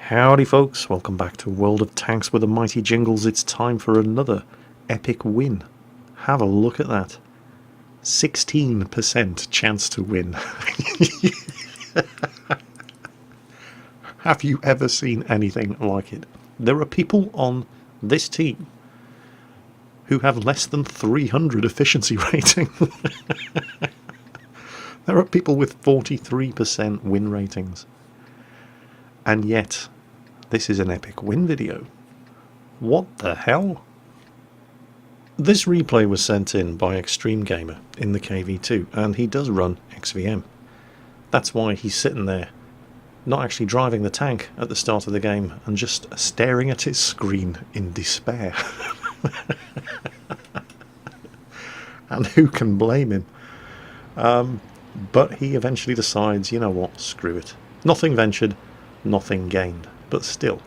Howdy folks, welcome back to World of Tanks with the mighty jingles. It's time for another epic win. Have a look at that. 16% chance to win. Have you ever seen anything like it? There are people on this team who have less than 300 efficiency rating. There are people with 43% win ratings. And yet, this is an epic win video. What the hell? This replay was sent in by Extreme Gamer in the KV2, and he does run XVM. That's why he's sitting there, not actually driving the tank at the start of the game, and just staring at his screen in despair. And who can blame him? But he eventually decides, you know what, screw it. Nothing ventured, nothing gained. But still,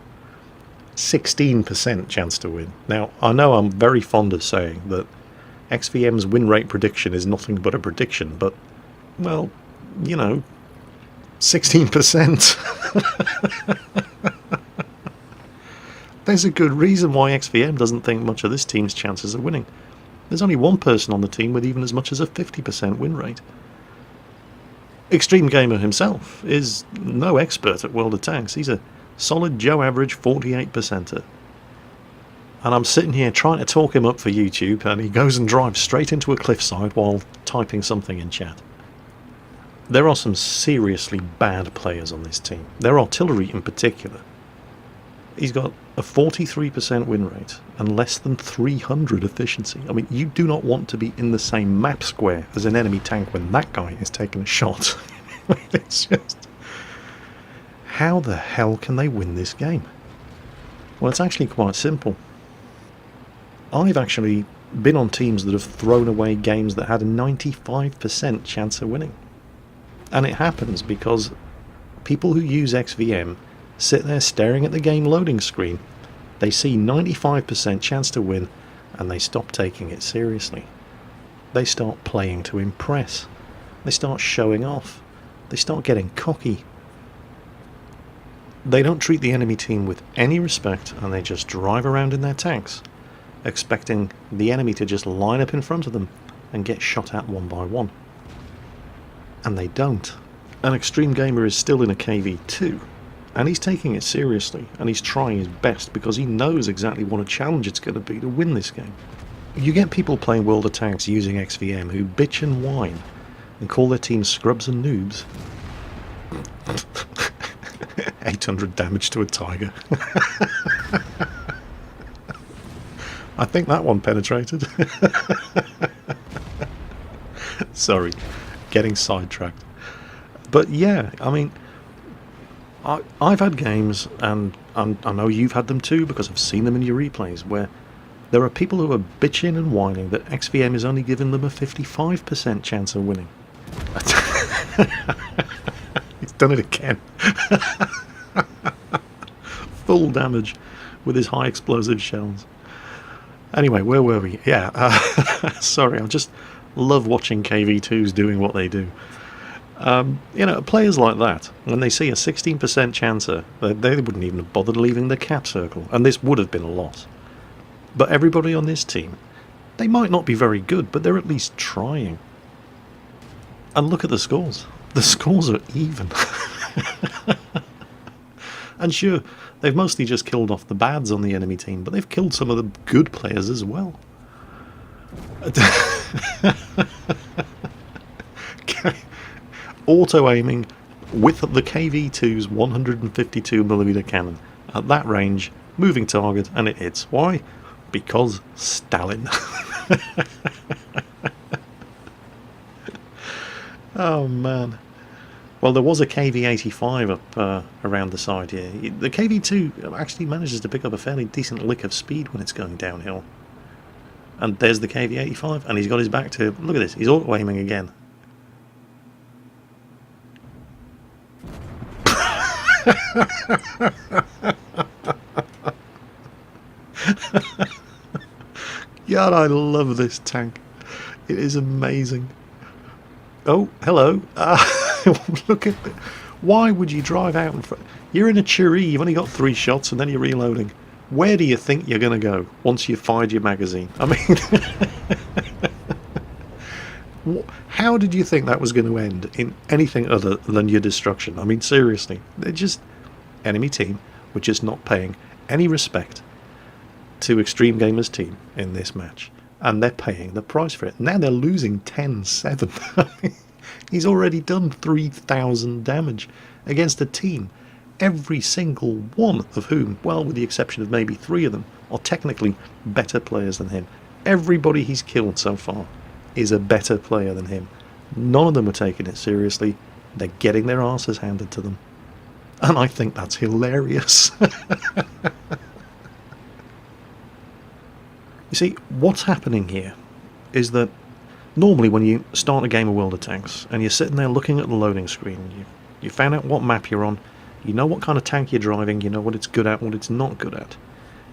16% chance to win. Now, I know I'm very fond of saying that XVM's win rate prediction is nothing but a prediction, but, well, you know, 16%. There's a good reason why XVM doesn't think much of this team's chances of winning. There's only one person on the team with even as much as a 50% win rate. Extreme Gamer himself is no expert at World of Tanks. He's a solid Joe average 48%er. And I'm sitting here trying to talk him up for YouTube, and he goes and drives straight into a cliffside while typing something in chat. There are some seriously bad players on this team. Their artillery in particular. He's got a 43% win rate and less than 300 efficiency. I mean, you do not want to be in the same map square as an enemy tank when that guy is taking a shot. It's just... how the hell can they win this game? Well, it's actually quite simple. I've actually been on teams that have thrown away games that had a 95% chance of winning. And it happens because people who use XVM sit there staring at the game loading screen. They see 95% chance to win and they stop taking it seriously. They start playing to impress. They start showing off. They start getting cocky. They don't treat the enemy team with any respect, and they just drive around in their tanks, expecting the enemy to just line up in front of them and get shot at one by one. And they don't. An Extreme Gamer is still in a KV2, and he's taking it seriously, and he's trying his best because he knows exactly what a challenge it's going to be to win this game. You get people playing World of Tanks using XVM who bitch and whine and call their team scrubs and noobs. 800 damage to a tiger. I think that one penetrated. Sorry, getting sidetracked. But yeah, I mean, I've had games, and I know you've had them too because I've seen them in your replays, where there are people who are bitching and whining that XVM is only giving them a 55% chance of winning. He's done it again. Full damage with his high explosive shells. Anyway, where were we? Yeah, sorry, I just love watching KV2s doing what they do. You know, players like that, when they see a 16% chancer, they wouldn't even have bothered leaving the cap circle, and this would have been a loss. But everybody on this team, they might not be very good, but they're at least trying. And look at the scores. The scores are even. And sure, they've mostly just killed off the bads on the enemy team, but they've killed some of the good players as well. Auto-aiming with the KV2's 152mm cannon. At that range, moving target, and it hits. Why? Because Stalin. Oh man. Well, there was a KV-85 up around the side here. The KV-2 actually manages to pick up a fairly decent lick of speed when it's going downhill. And there's the KV-85, and he's got his back to... look at this, he's auto-aiming again. God, I love this tank. It is amazing. Oh, hello. Look at it. Why would you drive out in front? You're in a Cherie, you've only got 3 shots and then you're reloading. Where do you think you're going to go once you've fired your magazine? I mean, how did you think that was going to end in anything other than your destruction? I mean, seriously, they're just... Enemy team were just not paying any respect to Extreme Gamer's team in this match. And they're paying the price for it. Now they're losing 10-7. He's already done 3,000 damage against a team, every single one of whom, well, with the exception of maybe 3 of them, are technically better players than him. Everybody he's killed so far is a better player than him. None of them are taking it seriously. They're getting their asses handed to them. And I think that's hilarious. You see, what's happening here is that normally when you start a game of World of Tanks and you're sitting there looking at the loading screen, you found out what map you're on, you know what kind of tank you're driving, you know what it's good at, what it's not good at.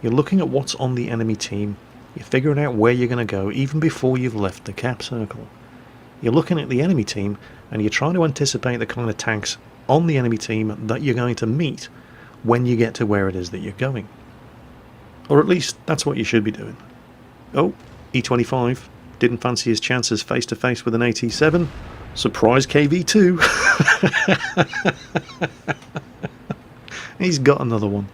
You're looking at what's on the enemy team, you're figuring out where you're going to go even before you've left the cap circle. You're looking at the enemy team and you're trying to anticipate the kind of tanks on the enemy team that you're going to meet when you get to where it is that you're going. Or at least that's what you should be doing. Oh, E25 didn't fancy his chances face to face with an AT7. Surprise KV2. He's got another one.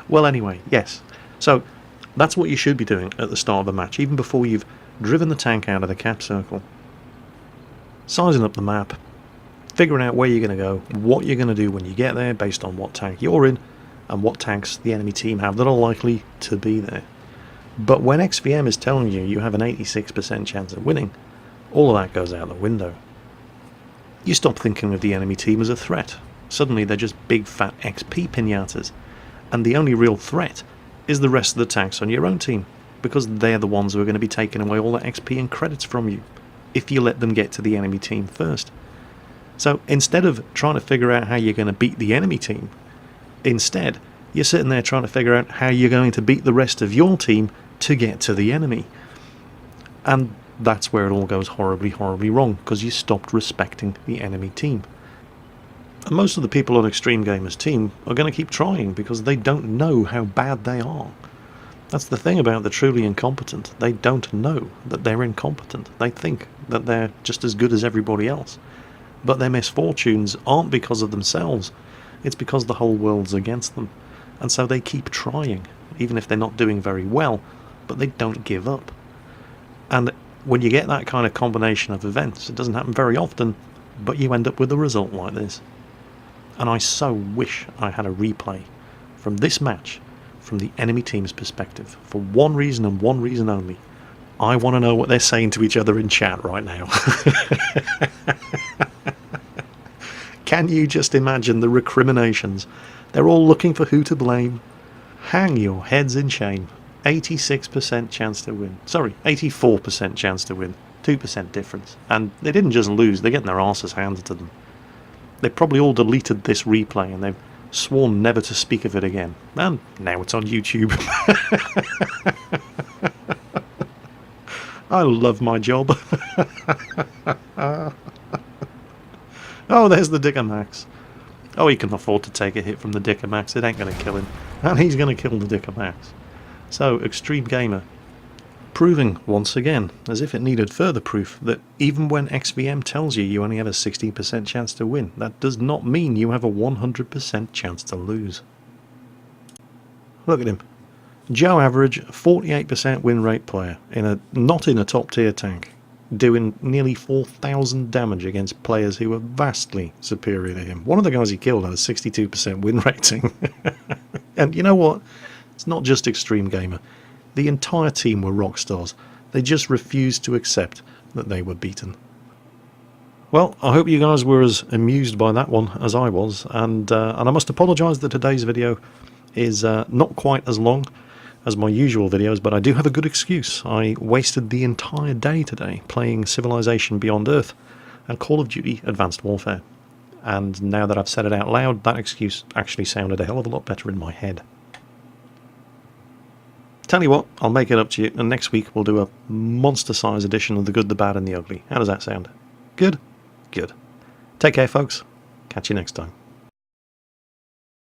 Well, anyway, yes. So that's what you should be doing at the start of a match, even before you've driven the tank out of the cap circle. Sizing up the map, figuring out where you're going to go, what you're going to do when you get there based on what tank you're in and what tanks the enemy team have that are likely to be there. But when XVM is telling you you have an 86% chance of winning, all of that goes out the window. You stop thinking of the enemy team as a threat. Suddenly they're just big fat XP pinatas, and the only real threat is the rest of the tanks on your own team, because they're the ones who are going to be taking away all the XP and credits from you, if you let them get to the enemy team first. So instead of trying to figure out how you're going to beat the enemy team, instead you're sitting there trying to figure out how you're going to beat the rest of your team to get to the enemy. And that's where it all goes horribly, horribly wrong, because you stopped respecting the enemy team. And most of the people on Extreme Gamer's team are going to keep trying because they don't know how bad they are. That's the thing about the truly incompetent. They don't know that they're incompetent. They think that they're just as good as everybody else. But their misfortunes aren't because of themselves. It's because the whole world's against them. And so they keep trying, even if they're not doing very well, but they don't give up. And when you get that kind of combination of events, it doesn't happen very often, but you end up with a result like this. And I so wish I had a replay from this match from the enemy team's perspective, for one reason and one reason only. I want to know what they're saying to each other in chat right now. Can you just imagine the recriminations? They're all looking for who to blame. Hang your heads in shame. 86% chance to win. Sorry, 84% chance to win. 2% difference. And they didn't just lose, they're getting their asses handed to them. They probably all deleted this replay and they've sworn never to speak of it again. And now it's on YouTube. I love my job. Oh, there's the Dicker Max. Oh, he can afford to take a hit from the Dicker Max. It ain't going to kill him. And he's going to kill the Dicker Max. So, Extreme Gamer, proving once again, as if it needed further proof, that even when XVM tells you you only have a 16% chance to win, that does not mean you have a 100% chance to lose. Look at him. Joe Average, 48% win rate player, not in a top tier tank, doing nearly 4,000 damage against players who were vastly superior to him. One of the guys he killed had a 62% win rating. And you know what? It's not just Extreme Gamer. The entire team were rock stars. They just refused to accept that they were beaten. Well, I hope you guys were as amused by that one as I was, and I must apologise that today's video is not quite as long as my usual videos, but I do have a good excuse. I wasted the entire day today playing Civilization Beyond Earth and Call of Duty Advanced Warfare. And now that I've said it out loud, that excuse actually sounded a hell of a lot better in my head. Tell you what, I'll make it up to you, and next week we'll do a monster-size edition of The Good, the Bad and the Ugly. How does that sound? Good? Good. Take care, folks. Catch you next time.